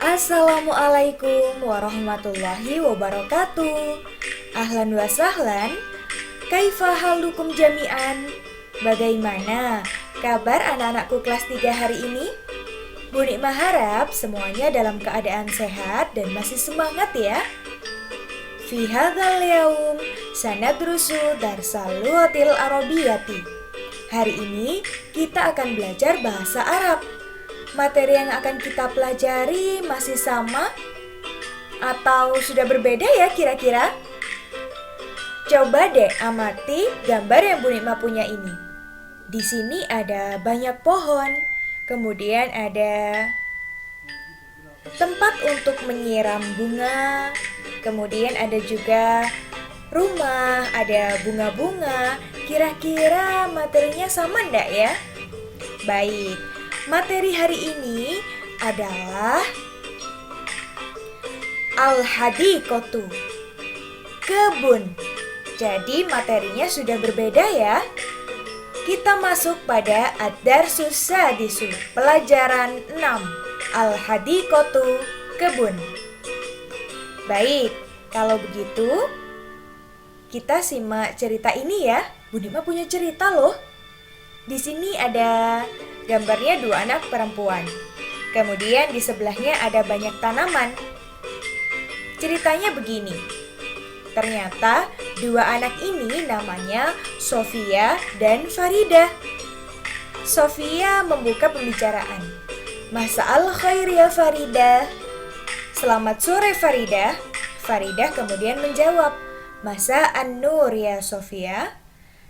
Assalamualaikum warahmatullahi wabarakatuh. Ahlan wa sahlan. Kaifa halukum jami'an? Bagaimana kabar anak-anakku kelas 3 hari ini? Bu Nikmah harap semuanya dalam keadaan sehat dan masih semangat ya. Fi hadzal yaum sanadrusu darsal lughatil arabiyyati. Hari ini kita akan belajar bahasa Arab. Materi yang akan kita pelajari masih sama atau sudah berbeda ya kira-kira? Coba deh amati gambar yang Bu Nikmah punya ini. Di sini ada banyak pohon, kemudian ada tempat untuk menyiram bunga, kemudian ada juga rumah, ada bunga-bunga. Kira-kira materinya sama enggak ya? Baik. Materi hari ini adalah al-hadiqatu, kebun. Jadi materinya sudah berbeda ya. Kita masuk pada ad-darsus sadisu, pelajaran 6, al-hadiqatu, kebun. Baik, kalau begitu kita simak cerita ini ya. Bu Nikmah punya cerita loh. Di sini ada gambarnya 2 anak perempuan. Kemudian di sebelahnya ada banyak tanaman. Ceritanya begini. Ternyata 2 anak ini namanya Sofia dan Farida. Sofia membuka pembicaraan. Masa'al khair ya Farida. Selamat sore Farida. Farida kemudian menjawab. Masa'an nur ya Sofia.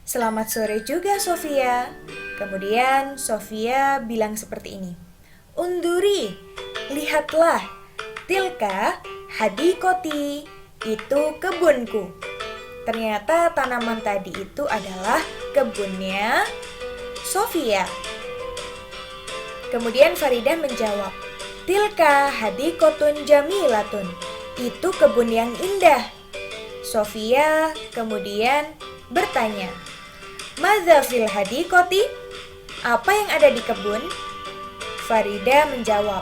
Selamat sore juga Sofia. Kemudian Sofia bilang seperti ini. Unduri, lihatlah. Tilka hadiqoti, itu kebunku. Ternyata tanaman tadi itu adalah kebunnya Sofia. Kemudian Farida menjawab. Tilka hadiqotun jamilatun, itu kebun yang indah. Sofia kemudian bertanya. Madza fil hadiqoti? Apa yang ada di kebun? Farida menjawab,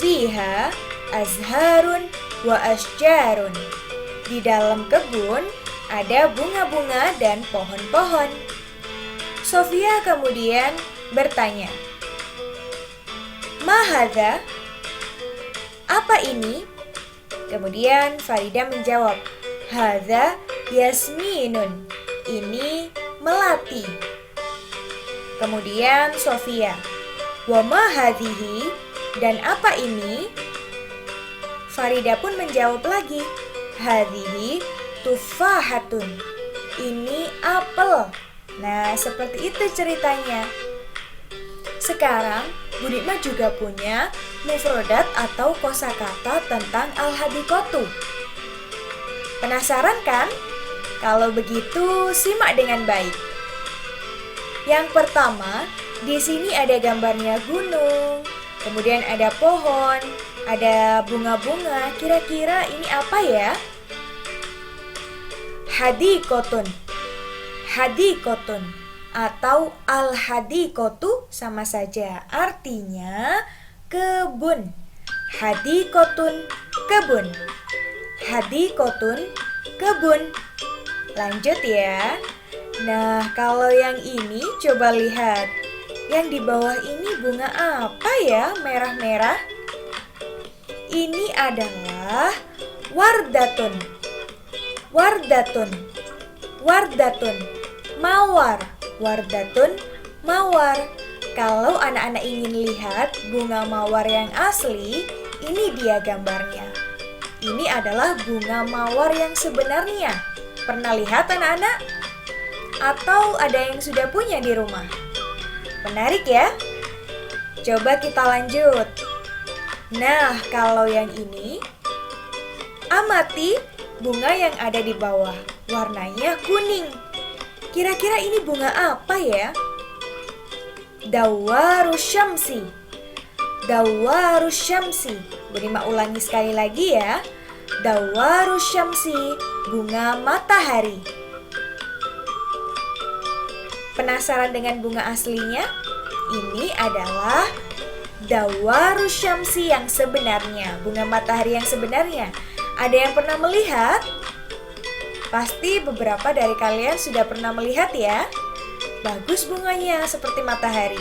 fiha azharun wa asjarun. Di dalam kebun ada bunga-bunga dan pohon-pohon. Sofia kemudian bertanya, ma hadza? Apa ini? Kemudian Farida menjawab, hadza yasminun. Ini melati. Kemudian Sofia, wa ma hadhihi? Dan apa ini? Farida pun menjawab lagi, hadhihi tufahatun. Ini apel. Nah, seperti itu ceritanya. Sekarang Bu Nikmah juga punya mufrodat atau kosakata tentang al-hadiqatu. Penasaran kan? Kalau begitu, simak dengan baik. Yang pertama, di sini ada gambarnya gunung, kemudian ada pohon, ada bunga-bunga. Kira-kira ini apa ya? Hadiqotun. Hadiqotun atau al-hadiqatu sama saja. Artinya kebun. Hadiqotun, kebun. Hadiqotun, kebun. Lanjut ya. Nah, kalau yang ini coba lihat. Yang di bawah ini bunga apa ya? Merah-merah. Ini adalah wardatun. Wardatun. Wardatun. Mawar. Wardatun, mawar. Kalau anak-anak ingin lihat bunga mawar yang asli, ini dia gambarnya. Ini adalah bunga mawar yang sebenarnya. Pernah lihat anak-anak? Atau ada yang sudah punya di rumah? Menarik ya? Coba kita lanjut. Nah, kalau yang ini, amati bunga yang ada di bawah. Warnanya kuning. Kira-kira ini bunga apa ya? Dawarus syamsi. Dawarus syamsi. Bu Nikmah ulangi sekali lagi ya. Dawarus syamsi, bunga matahari. Penasaran dengan bunga aslinya? Ini adalah Dawaru Syamsi yang sebenarnya, bunga matahari yang sebenarnya. Ada yang pernah melihat? Pasti beberapa dari kalian sudah pernah melihat ya. Bagus bunganya seperti matahari.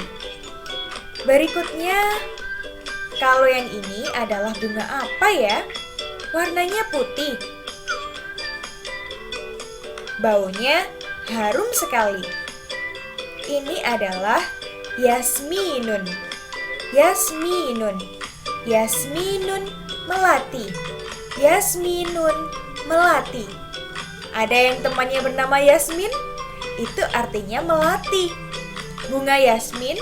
Berikutnya, kalau yang ini adalah bunga apa ya? Warnanya putih. Baunya harum sekali. Ini adalah yasminun. Yasminun. Yasminun melati. Yasminun melati. Ada yang temannya bernama Yasmin? Itu artinya melati. Bunga yasmin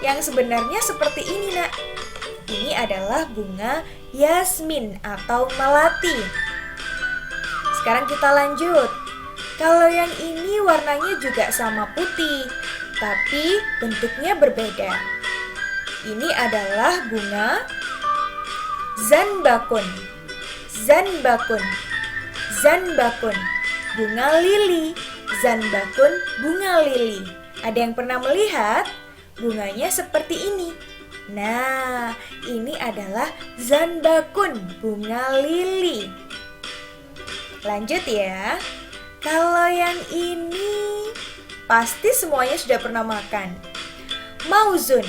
yang sebenarnya seperti ini, Nak. Ini adalah bunga yasmin atau melati. Sekarang kita lanjut. Kalau yang ini warnanya juga sama putih, tapi bentuknya berbeda. Ini adalah bunga zanbakun. Zanbakun. Zanbakun. Bunga lili. Zanbakun bunga lili. Ada yang pernah melihat? Bunganya seperti ini. Nah, ini adalah zanbakun, bunga lili. Lanjut ya. Kalau yang ini pasti semuanya sudah pernah makan. Mauzun.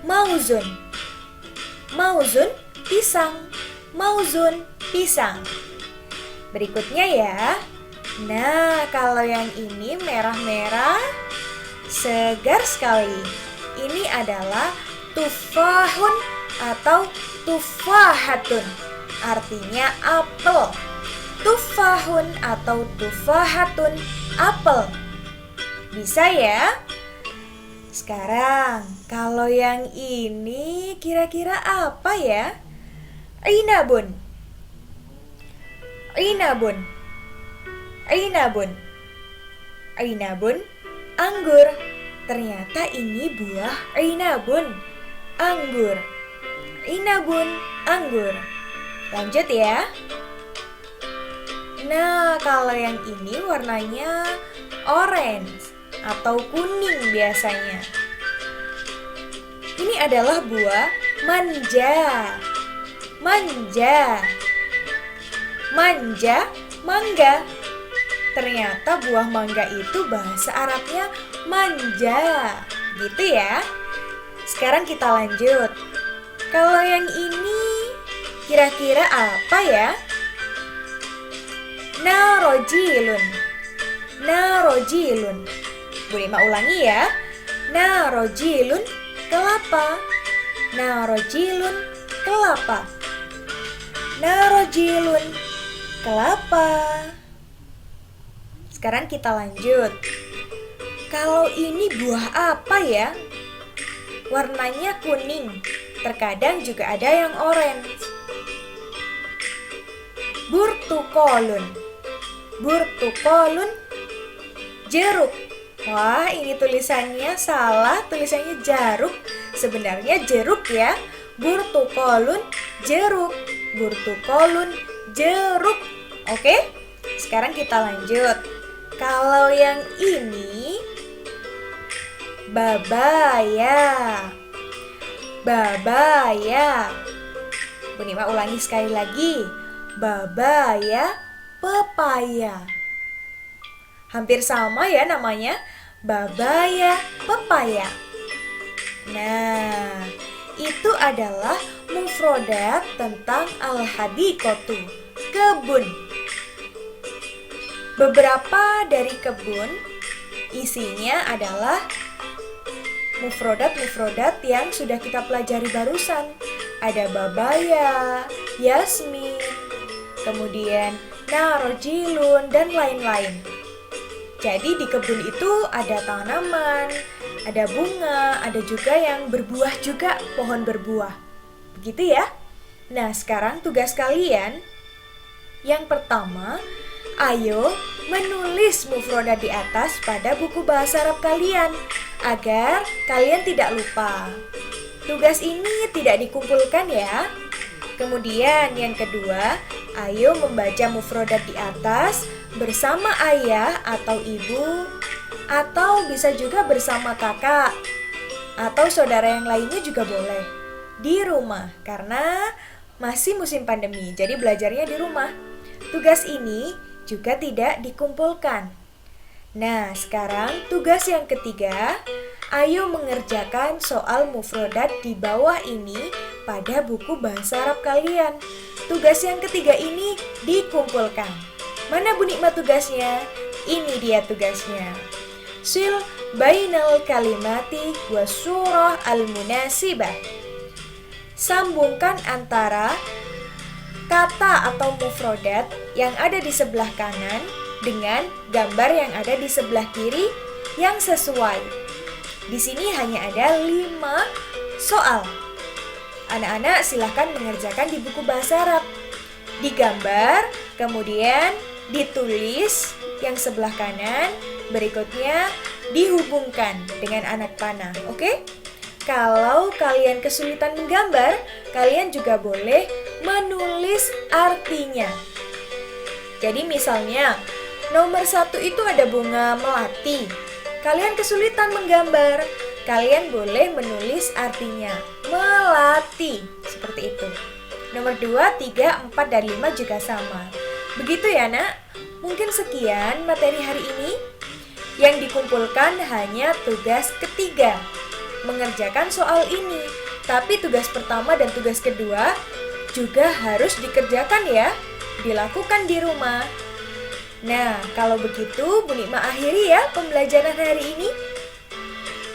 Mauzun. Mauzun pisang. Mauzun pisang. Berikutnya ya. Nah, kalau yang ini merah-merah, segar sekali. Ini adalah tufahun atau tufahatun. Artinya apel. Tufahun atau tufahatun, apel. Bisa ya? Sekarang, kalau yang ini kira-kira apa ya? Inabun. Inabun. Inabun. Inabun, anggur. Ternyata ini buah inabun, anggur. Inabun, anggur. Lanjut ya. Nah, kalau yang ini warnanya orange atau kuning biasanya. Ini adalah buah manja. Manja. Manja, mangga. Ternyata buah mangga itu bahasa Arabnya manja. Gitu ya. Sekarang kita lanjut. Kalau yang ini kira-kira apa ya? Narojilun. Narojilun. Bu Rima ulangi ya. Narojilun, kelapa. Narojilun, kelapa. Narojilun, kelapa. Sekarang kita lanjut. Kalau ini buah apa ya? Warnanya kuning. Terkadang juga ada yang orange. Burtukolun. Burtukolun, jeruk. Wah, ini tulisannya salah, tulisannya jaruk. Sebenarnya jeruk ya. Burtukolun, jeruk. Burtukolun, jeruk. Oke? Sekarang kita lanjut. Kalau yang ini babaya. Babaya. Bu Nima ulangi sekali lagi. Babaya, pepaya. Hampir sama ya namanya. Babaya, pepaya. Nah, itu adalah mufrodat tentang al-hadiqatu, kebun. Beberapa dari kebun isinya adalah mufrodat-mufrodat yang sudah kita pelajari barusan. Ada babaya, yasmin, kemudian narojilun, dan lain-lain. Jadi di kebun itu ada tanaman, ada bunga, ada juga yang berbuah juga, pohon berbuah. Begitu ya? Nah, sekarang tugas kalian yang pertama, ayo menulis mufrodat di atas pada buku bahasa Arab kalian agar kalian tidak lupa. Tugas ini tidak dikumpulkan ya. Kemudian yang kedua, ayo membaca mufrodat di atas bersama ayah atau ibu, atau bisa juga bersama kakak. atau saudara yang lainnya juga boleh. Di rumah, karena masih musim pandemi, jadi belajarnya di rumah. Tugas ini juga tidak dikumpulkan. Nah, sekarang tugas yang ketiga, ayo mengerjakan soal mufrodat di bawah ini pada buku bahasa Arab kalian. Tugas yang ketiga ini dikumpulkan. Mana Bu Nikmat tugasnya? Ini dia tugasnya. Sil bainal kalimati wa surah al-munasibah. Sambungkan antara kata atau mufrodat yang ada di sebelah kanan dengan gambar yang ada di sebelah kiri yang sesuai. Di sini hanya ada 5 soal. Anak-anak silahkan mengerjakan di buku bahasa Arab. Digambar, kemudian ditulis yang sebelah kanan, berikutnya dihubungkan dengan anak panah, oke? Kalau kalian kesulitan menggambar, kalian juga boleh menulis artinya. Jadi misalnya, nomor 1 itu ada bunga melati. Kalian kesulitan menggambar, kalian boleh menulis artinya, melati, seperti itu. Nomor 2, 3, 4, dan 5 juga sama. Begitu ya nak? Mungkin sekian materi hari ini. Yang dikumpulkan hanya tugas ketiga, mengerjakan soal ini. Tapi tugas pertama dan tugas kedua juga harus dikerjakan ya, dilakukan di rumah. Nah, kalau begitu Bu Nikma akhiri ya pembelajaran hari ini.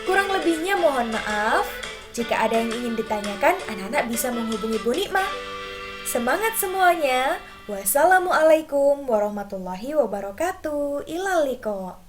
Kurang lebihnya mohon maaf. Jika ada yang ingin ditanyakan, anak-anak bisa menghubungi Bu Nikma. Semangat semuanya. Wassalamualaikum warahmatullahi wabarakatuh. Ilal liqa.